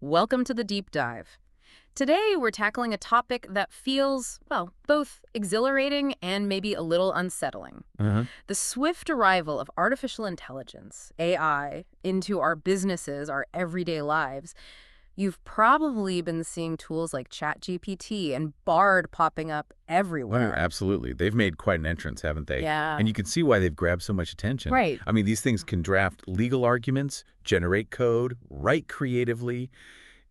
Welcome to the deep dive. Today, we're tackling a topic that feels, well, both exhilarating and maybe a little unsettling. Uh-huh. The swift arrival of artificial intelligence, AI, into our businesses, our everyday lives. You've probably been seeing tools like ChatGPT and Bard popping up Well, everywhere. absolutely. They've made quite an entrance, haven't they? Yeah, And you can see why they've grabbed so much attention. right. I mean, these things can draft legal arguments, generate code, write creatively,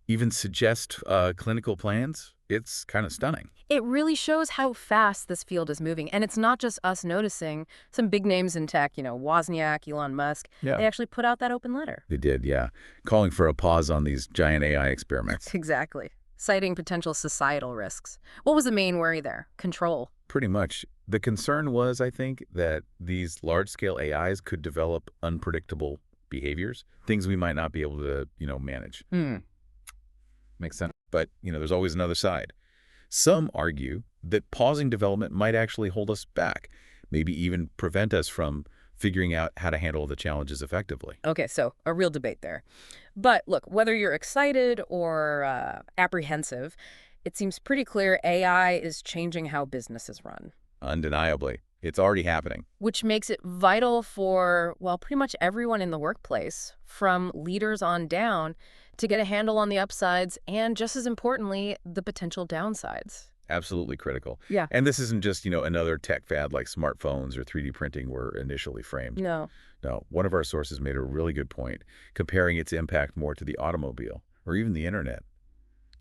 even suggest clinical plans. It's kind of stunning. It really shows how fast this field is moving. And it's not just us noticing. Some big names in tech, Wozniak, Elon Musk, Yeah. they actually put out that open letter. They did, yeah. Calling for a pause on these giant AI experiments. Exactly. Citing potential societal risks. What was the main worry there? Control. Pretty much. The concern was, I think, that these large-scale AIs could develop unpredictable behaviors, things we might not be able to, manage. Hmm. Makes sense. But, there's always another side. Some argue that pausing development might actually hold us back, maybe even prevent us from figuring out how to handle the challenges effectively. Okay, so a real debate there. But look, whether you're excited or apprehensive, it seems pretty clear AI is changing how businesses run, Undeniably. It's already happening. which makes it vital for, well, pretty much everyone in the workplace, from leaders on down, to get a handle on the upsides and, just as importantly, the potential downsides. Absolutely critical. Yeah. And this isn't just, another tech fad like smartphones or 3D printing were initially framed. No. No, one of our sources made a really good point, comparing its impact more to the automobile or even the internet.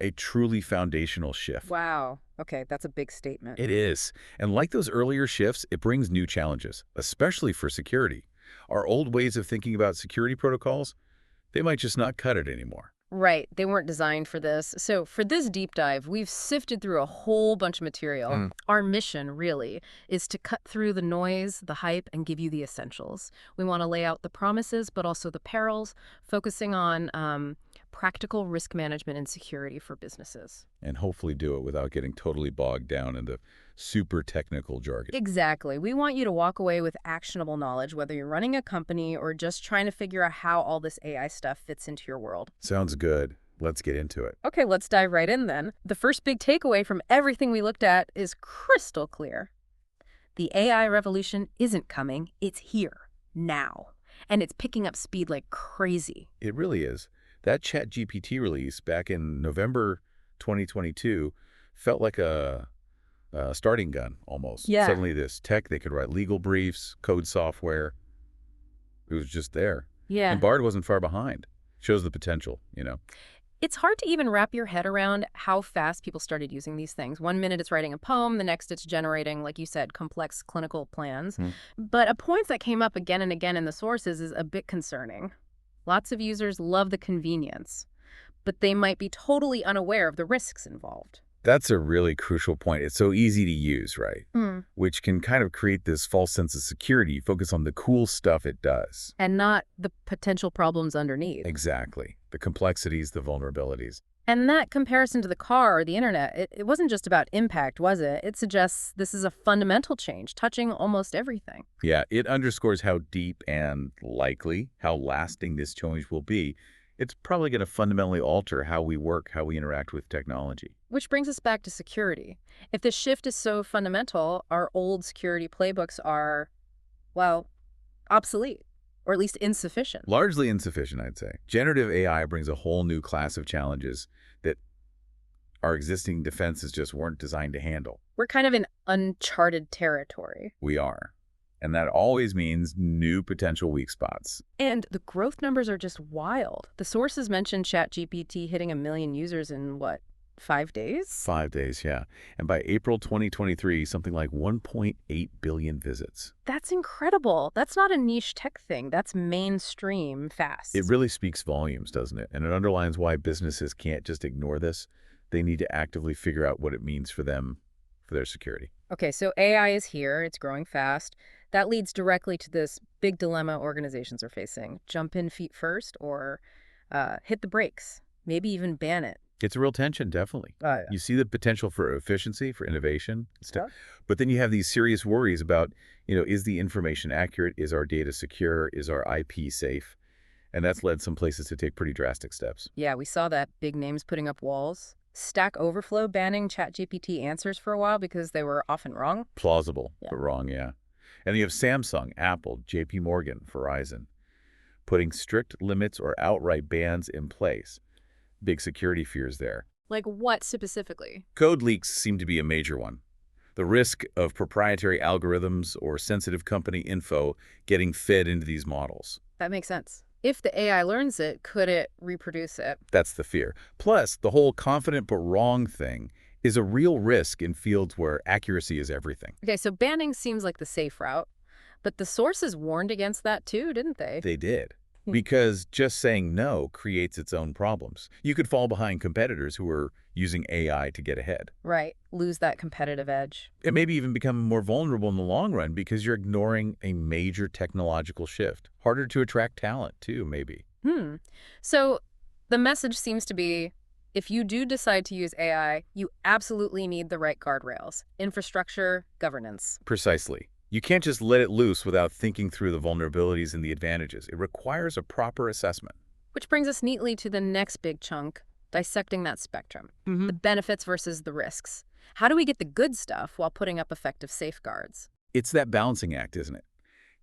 A truly foundational shift. Wow. Okay, that's a big statement. It is. And like those earlier shifts, it brings new challenges, especially for security. Our old ways of thinking about security protocols, they might just not cut it anymore. Right. They weren't designed for this. So for this deep dive, we've sifted through a whole bunch of material. Our mission, really, is to cut through the noise, the hype, and give you the essentials. We want to lay out the promises, but also the perils, focusing on practical risk management and security for businesses. And hopefully do it without getting totally bogged down in the super technical jargon. Exactly. We want you to walk away with actionable knowledge, whether you're running a company or just trying to figure out how all this AI stuff fits into your world. Sounds good. Let's get into it. Okay, let's dive right in then. The first big takeaway from everything we looked at is crystal clear. The AI revolution isn't coming, it's here, now. And it's picking up speed like crazy. It really is. That ChatGPT release back in November 2022 felt like a starting gun, almost. Yeah. Suddenly this tech, they could write legal briefs, code software. It was just there. Yeah. And Bard wasn't far behind. Shows the potential. It's hard to even wrap your head around how fast people started using these things. One minute it's writing a poem, the next it's generating, like you said, complex clinical plans. But a point that came up again and again in the sources is a bit concerning. Lots of users love the convenience, but they might be totally unaware of the risks involved. That's a really crucial point. It's so easy to use, right? Hmm. Which can kind of create this false sense of security. Focus on the cool stuff it does. And not the potential problems underneath. Exactly. The complexities, the vulnerabilities. And that comparison to the car or the internet, it wasn't just about impact, was it? It suggests this is a fundamental change, touching almost everything. Yeah, it underscores how deep and likely, how lasting this change will be. It's probably going to fundamentally alter how we work, how we interact with technology. Which brings us back to security. If this shift is so fundamental, our old security playbooks are, well, obsolete, or at least insufficient. Largely insufficient, I'd say. Generative AI brings a whole new class of challenges that our existing defenses just weren't designed to handle. We're kind of in uncharted territory. We are. And that always means new potential weak spots. And the growth numbers are just wild. The sources mentioned ChatGPT hitting 1 million users in, 5 days? 5 days, yeah. And by April 2023, something like 1.8 billion visits. That's incredible. That's not a niche tech thing. That's mainstream fast. It really speaks volumes, doesn't it? And it underlines why businesses can't just ignore this. They need to actively figure out what it means for them, for their security. Okay, so AI is here. It's growing fast. That leads directly to this big dilemma organizations are facing. Jump in feet first or hit the brakes, maybe even ban it. It's a real tension, definitely. Yeah. You see the potential for efficiency, for innovation, Yeah. but then you have these serious worries about, is the information accurate? Is our data secure? Is our IP safe? And that's led some places to take pretty drastic steps. Yeah, we saw that, big names putting up walls. Stack Overflow banning ChatGPT answers for a while because they were often wrong. Plausible, Yeah. but wrong, yeah. And you have Samsung, Apple, JP Morgan, Verizon, putting strict limits or outright bans in place. Big security fears there. Like what specifically? Code leaks seem to be a major one. The risk of proprietary algorithms or sensitive company info getting fed into these models. That makes sense. If the AI learns it, could it reproduce it? That's the fear. Plus, the whole confident but wrong thing is a real risk in fields where accuracy is everything. Okay, so banning seems like the safe route, but the sources warned against that too, didn't they? They did. Because just saying no creates its own problems. You could fall behind competitors who are using AI to get ahead. Right, lose that competitive edge. It maybe even become more vulnerable in the long run because you're ignoring a major technological shift. Harder to attract talent, too, maybe. So the message seems to be, if you do decide to use AI, you absolutely need the right guardrails, infrastructure, governance. Precisely. You can't just let it loose without thinking through the vulnerabilities and the advantages. It requires a proper assessment. Which brings us neatly to the next big chunk, dissecting that spectrum. The benefits versus the risks. How do we get the good stuff while putting up effective safeguards? It's that balancing act, isn't it?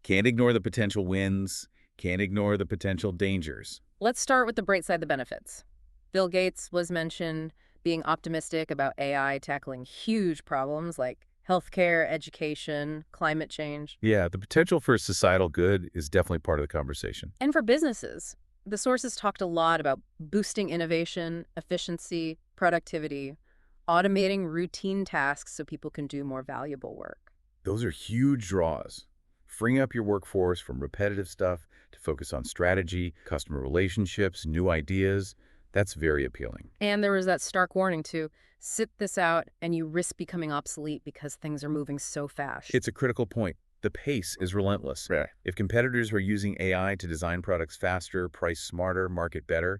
Can't ignore the potential wins, can't ignore the potential dangers. Let's start with the bright side, the benefits. Bill Gates was mentioned being optimistic about AI tackling huge problems like healthcare, education, climate change. Yeah, the potential for societal good is definitely part of the conversation. And for businesses, the sources talked a lot about boosting innovation, efficiency, productivity, automating routine tasks so people can do more valuable work. Those are huge draws. Freeing up your workforce from repetitive stuff to focus on strategy, customer relationships, new ideas, that's very appealing. And there was that stark warning to sit this out and you risk becoming obsolete because things are moving so fast. It's a critical point. The pace is relentless. Right. If competitors are using AI to design products faster, price smarter, market better,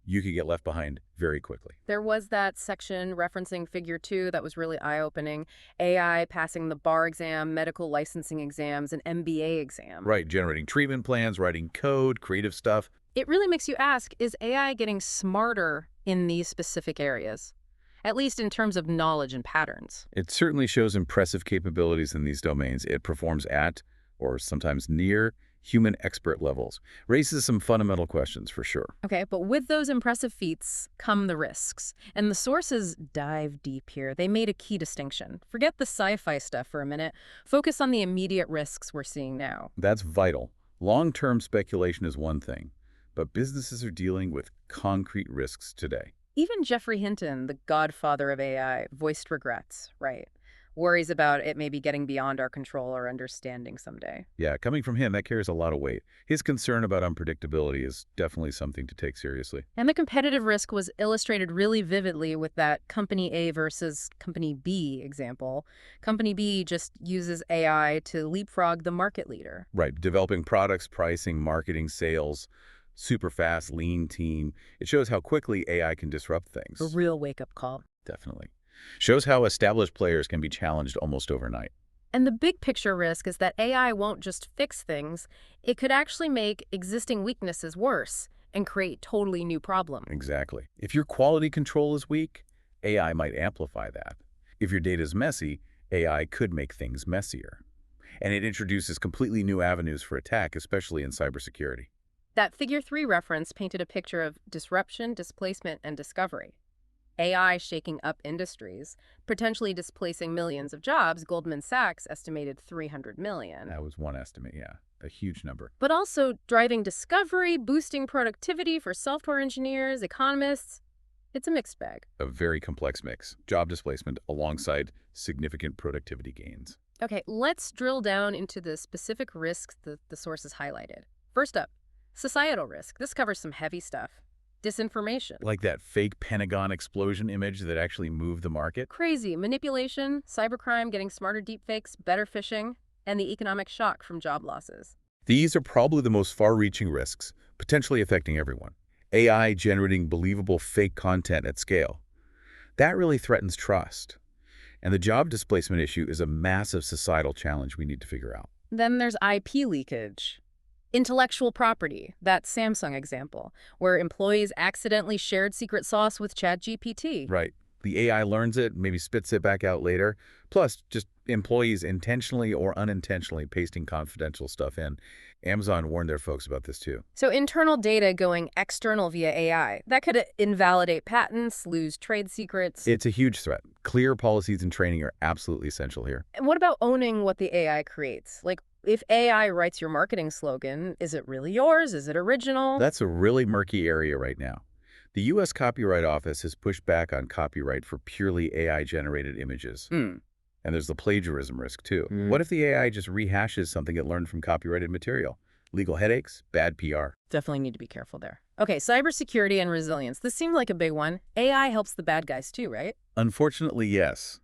you could get left behind very quickly. There was that section referencing Figure 2 that was really eye-opening. AI passing the bar exam, medical licensing exams, and MBA exam. Right, generating treatment plans, writing code, creative stuff. It really makes you ask, is AI getting smarter in these specific areas? At least in terms of knowledge and patterns. It certainly shows impressive capabilities in these domains. It performs at, or sometimes near, human expert levels. Raises some fundamental questions for sure. Okay, but with those impressive feats come the risks. And the sources dive deep here. They made a key distinction. Forget the sci-fi stuff for a minute. Focus on the immediate risks we're seeing now. That's vital. Long-term speculation is one thing, but businesses are dealing with concrete risks today. Even Geoffrey Hinton, the godfather of AI, voiced regrets, right? Worries about it maybe getting beyond our control or understanding someday. Yeah, coming from him, that carries a lot of weight. His concern about unpredictability is definitely something to take seriously. And the competitive risk was illustrated really vividly with that Company A versus Company B example. Company B just uses AI to leapfrog the market leader. Right, developing products, pricing, marketing, sales, super fast, lean team. It shows how quickly AI can disrupt things. A real wake-up call. Definitely. Shows how established players can be challenged almost overnight. And the big picture risk is that AI won't just fix things, it could actually make existing weaknesses worse and create totally new problems. Exactly. If your quality control is weak, AI might amplify that. If your data is messy, AI could make things messier. And it introduces completely new avenues for attack, especially in cybersecurity. That Figure 3 reference painted a picture of disruption, displacement, and discovery. AI shaking up industries, potentially displacing millions of jobs. Goldman Sachs estimated 300 million. That was one estimate, yeah. A huge number. But also driving discovery, boosting productivity for software engineers, economists. It's a mixed bag. A very complex mix. Job displacement alongside significant productivity gains. Okay, let's drill down into the specific risks that the sources highlighted. First up, societal risk. This covers some heavy stuff. Disinformation. Like that fake Pentagon explosion image that actually moved the market? Crazy. Manipulation, cybercrime, getting smarter deepfakes, better phishing, and the economic shock from job losses. These are probably the most far-reaching risks, potentially affecting everyone. AI generating believable fake content at scale. That really threatens trust. And the job displacement issue is a massive societal challenge we need to figure out. Then there's IP leakage. Intellectual property, that Samsung example, where employees accidentally shared secret sauce with ChatGPT. Right. The AI learns it, maybe spits it back out later. Plus, just employees intentionally or unintentionally pasting confidential stuff in. Amazon warned their folks about this too. So internal data going external via AI, that could invalidate patents, lose trade secrets. It's a huge threat. Clear policies and training are absolutely essential here. And what about owning what the AI creates? Like, if AI writes your marketing slogan, is it really yours? Is it original? That's a really murky area right now. The U.S. Copyright Office has pushed back on copyright for purely AI-generated images. Hmm. And there's the plagiarism risk, too. Mm. What if the AI just rehashes something it learned from copyrighted material? Legal headaches, bad PR. Definitely need to be careful there. Okay, cybersecurity and resilience. This seemed like a big one. AI helps the bad guys too, right? Unfortunately, yes.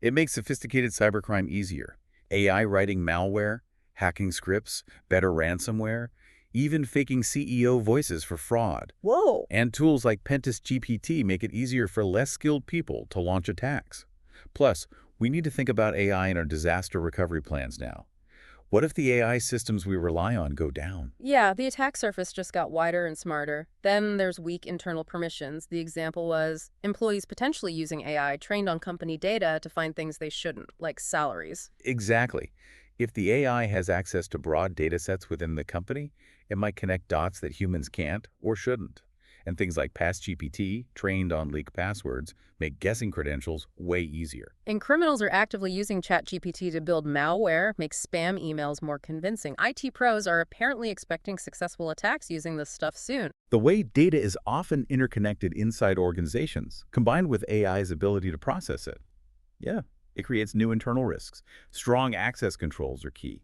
It makes sophisticated cybercrime easier. AI writing malware, hacking scripts, better ransomware, even faking CEO voices for fraud. Whoa. And tools like Pentest GPT make it easier for less skilled people to launch attacks. Plus, we need to think about AI in our disaster recovery plans now. What if the AI systems we rely on go down? Yeah, the attack surface just got wider and smarter. Then there's weak internal permissions. The example was employees potentially using AI trained on company data to find things they shouldn't, like salaries. Exactly. If the AI has access to broad data sets within the company, it might connect dots that humans can't or shouldn't. And things like PassGPT, trained on leaked passwords, make guessing credentials way easier. And criminals are actively using ChatGPT to build malware, make spam emails more convincing. IT pros are apparently expecting successful attacks using this stuff soon. The way data is often interconnected inside organizations, combined with AI's ability to process it, yeah, it creates new internal risks. Strong access controls are key.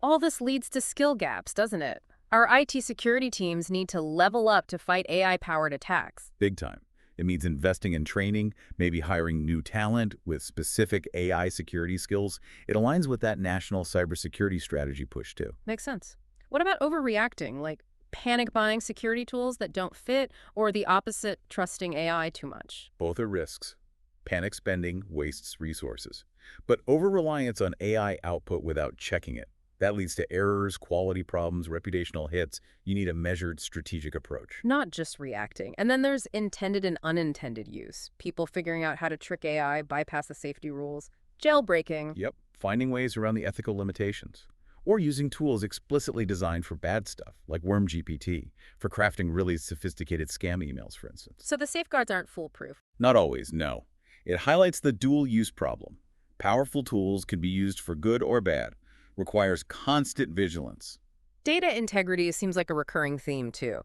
All this leads to skill gaps, doesn't it? Our IT security teams need to level up to fight AI-powered attacks. Big time. It means investing in training, maybe hiring new talent with specific AI security skills. It aligns with that national cybersecurity strategy push too. Makes sense. What about overreacting, like panic buying security tools that don't fit, or the opposite, trusting AI too much? Both are risks. Panic spending wastes resources. But over-reliance on AI output without checking it, that leads to errors, quality problems, reputational hits. You need a measured, strategic approach. Not just reacting. And then there's intended and unintended use. People figuring out how to trick AI, bypass the safety rules, jailbreaking. Yep, finding ways around the ethical limitations. Or using tools explicitly designed for bad stuff, like WormGPT, for crafting really sophisticated scam emails, for instance. So the safeguards aren't foolproof. Not always, no. It highlights the dual-use problem. Powerful tools can be used for good or bad. Requires constant vigilance. Data integrity seems like a recurring theme, too.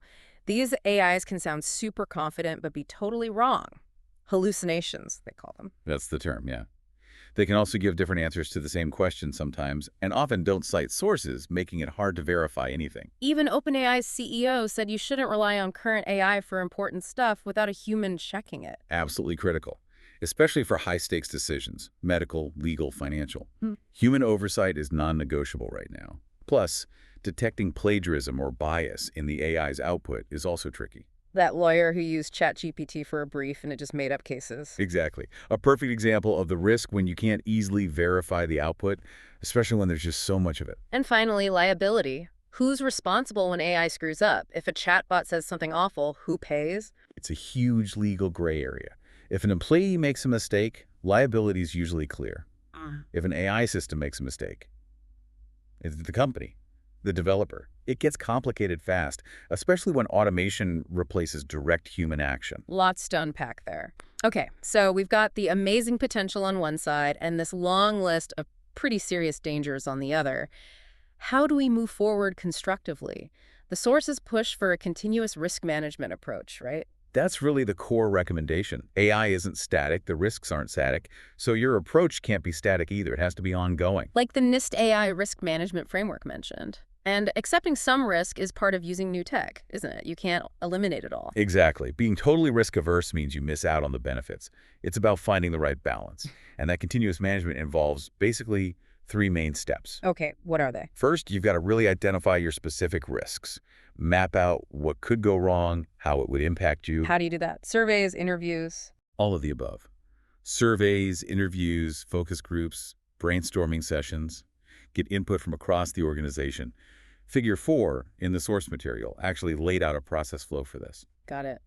These AIs can sound super confident but be totally wrong. Hallucinations, they call them. That's the term, yeah. They can also give different answers to the same question sometimes, and often don't cite sources, making it hard to verify anything. Even OpenAI's CEO said you shouldn't rely on current AI for important stuff without a human checking it. Absolutely critical, especially for high-stakes decisions, medical, legal, financial. Human oversight is non-negotiable right now. Plus, detecting plagiarism or bias in the AI's output is also tricky. That lawyer who used ChatGPT for a brief and it just made up cases. Exactly. A perfect example of the risk when you can't easily verify the output, especially when there's just so much of it. And finally, liability. Who's responsible when AI screws up? If a chatbot says something awful, who pays? It's a huge legal gray area. If an employee makes a mistake, liability is usually clear. If an AI system makes a mistake, it's the company, the developer. It gets complicated fast, especially when automation replaces direct human action. Lots to unpack there. Okay, so we've got the amazing potential on one side and this long list of pretty serious dangers on the other. How do we move forward constructively? The sources push for a continuous risk management approach, right? That's really the core recommendation. AI isn't static, the risks aren't static, so your approach can't be static either. It has to be ongoing. Like the NIST AI risk management framework mentioned. And accepting some risk is part of using new tech, isn't it? You can't eliminate it all. Exactly. Being totally risk-averse means you miss out on the benefits. It's about finding the right balance. And that continuous management involves basically 3 main steps. Okay, what are they? First, you've got to really identify your specific risks. Map out what could go wrong, how it would impact you. How do you do that? Surveys, interviews? All of the above. Surveys, interviews, focus groups, brainstorming sessions. Get input from across the organization. Figure 4 in the source material actually laid out a process flow for this. Got it.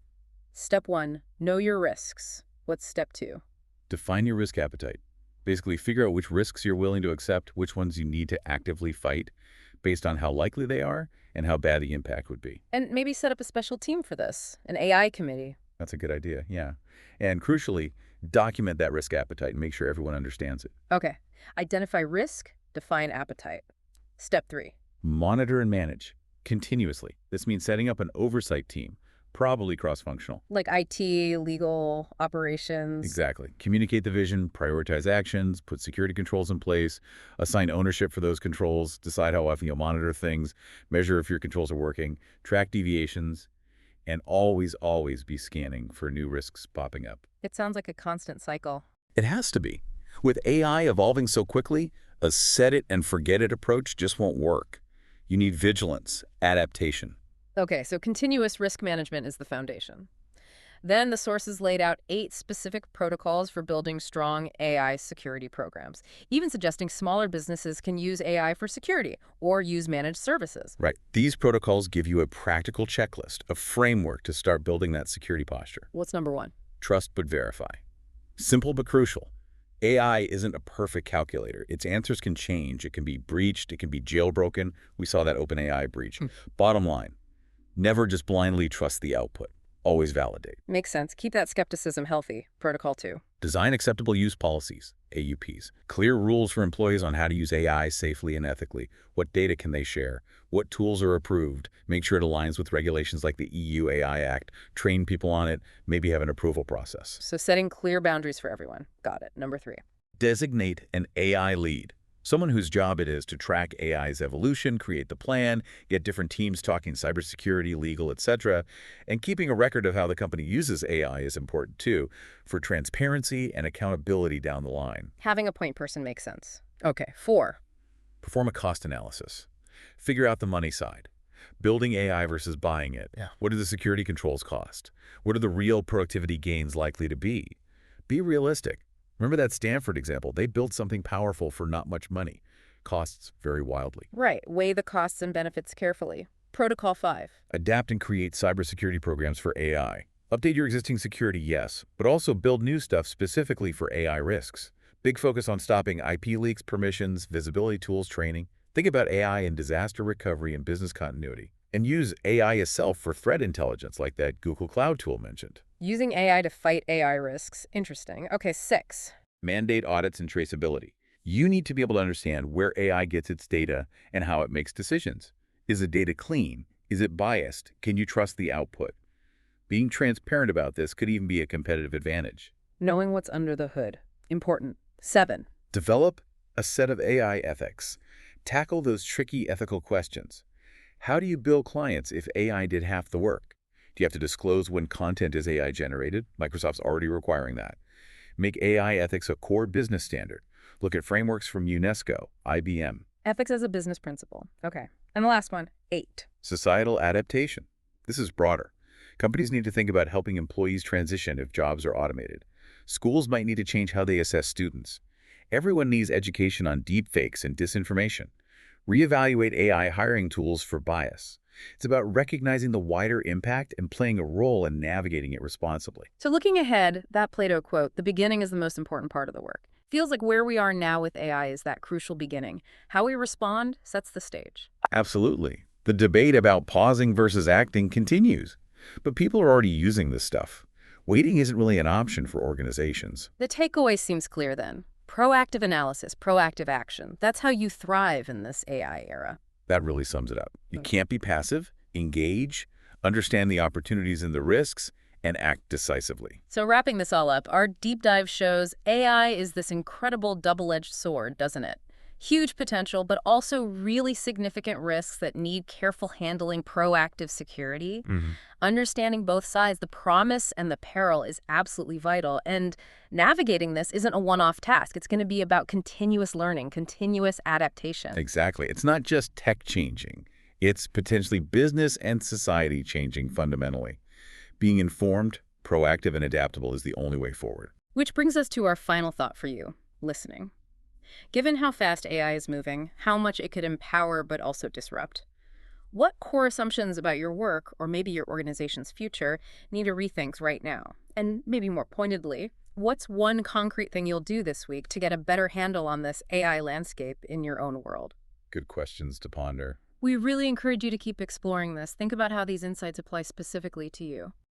Step 1, know your risks. What's step 2? Define your risk appetite. Basically, figure out which risks you're willing to accept, which ones you need to actively fight based on how likely they are and how bad the impact would be. And maybe set up a special team for this, an AI committee. That's a good idea, yeah. And crucially, document that risk appetite and make sure everyone understands it. Okay. Identify risk, define appetite. Step 3. Monitor and manage continuously. This means setting up an oversight team, probably cross-functional. Like IT, legal, operations. Exactly. Communicate the vision, prioritize actions, put security controls in place, assign ownership for those controls, decide how often you'll monitor things, measure if your controls are working, track deviations, and always, always be scanning for new risks popping up. It sounds like a constant cycle. It has to be. With AI evolving so quickly, a set-it-and-forget-it approach just won't work. You need vigilance, adaptation. Okay, so continuous risk management is the foundation. Then the sources laid out 8 specific protocols for building strong AI security programs, even suggesting smaller businesses can use AI for security or use managed services. Right. These protocols give you a practical checklist, a framework to start building that security posture. What's number 1? Trust but verify. Simple but crucial. AI isn't a perfect calculator. Its answers can change. It can be breached. It can be jailbroken. We saw that OpenAI breach. Bottom line, never just blindly trust the output. Always validate. Makes sense. Keep that skepticism healthy. Protocol 2. Design acceptable use policies, AUPs. Clear rules for employees on how to use AI safely and ethically. What data can they share? What tools are approved? Make sure it aligns with regulations like the EU AI Act. Train people on it. Maybe have an approval process. So setting clear boundaries for everyone. Got it. Number 3. Designate an AI lead. Someone whose job it is to track AI's evolution, create the plan, get different teams talking cybersecurity, legal, etc. And keeping a record of how the company uses AI is important too, for transparency and accountability down the line. Having a point person makes sense. Okay. 4. Perform a cost analysis. Figure out the money side. Building AI versus buying it. Yeah. What do the security controls cost? What are the real productivity gains likely to be? Be realistic. Remember that Stanford example? They built something powerful for not much money. Costs vary wildly. Right. Weigh the costs and benefits carefully. Protocol 5. Adapt and create cybersecurity programs for AI. Update your existing security, yes, but also build new stuff specifically for AI risks. Big focus on stopping IP leaks, permissions, visibility tools, training. Think about AI in disaster recovery and business continuity. And use AI itself for threat intelligence like that Google Cloud tool mentioned. Using AI to fight AI risks. Interesting. Okay. 6. Mandate audits and traceability. You need to be able to understand where AI gets its data and how it makes decisions. Is the data clean? Is it biased? Can you trust the output? Being transparent about this could even be a competitive advantage. Knowing what's under the hood. Important. 7. Develop a set of AI ethics. Tackle those tricky ethical questions. How do you bill clients if AI did half the work? Do you have to disclose when content is AI generated? Microsoft's already requiring that. Make AI ethics a core business standard. Look at frameworks from UNESCO, IBM. Ethics as a business principle. Okay. And the last one. 8. Societal adaptation. This is broader. Companies need to think about helping employees transition if jobs are automated. Schools might need to change how they assess students. Everyone needs education on deepfakes and disinformation. Reevaluate AI hiring tools for bias. It's about recognizing the wider impact and playing a role in navigating it responsibly. So looking ahead, that Plato quote, the beginning is the most important part of the work. Feels like where we are now with AI is that crucial beginning. How we respond sets the stage. Absolutely. The debate about pausing versus acting continues. But people are already using this stuff. Waiting isn't really an option for organizations. The takeaway seems clear then. Proactive analysis, proactive action. That's how you thrive in this AI era. That really sums it up. You can't be passive, engage, understand the opportunities and the risks, and act decisively. So wrapping this all up, our deep dive shows AI is this incredible double-edged sword, doesn't it? Huge potential, but also really significant risks that need careful handling, proactive security. Understanding both sides, the promise and the peril, is absolutely vital. And navigating this isn't a one-off task. It's going to be about continuous learning, continuous adaptation. Exactly. It's not just tech changing. It's potentially business and society changing fundamentally. Being informed, proactive, and adaptable is the only way forward. Which brings us to our final thought for you, listening. Given how fast AI is moving, how much it could empower but also disrupt, What core assumptions about your work, or maybe your organization's future, need a rethink right now? And maybe more pointedly, what's one concrete thing you'll do this week to get a better handle on this AI landscape in your own world? Good questions to ponder. We really encourage you to keep exploring this. Think about how these insights apply specifically to you.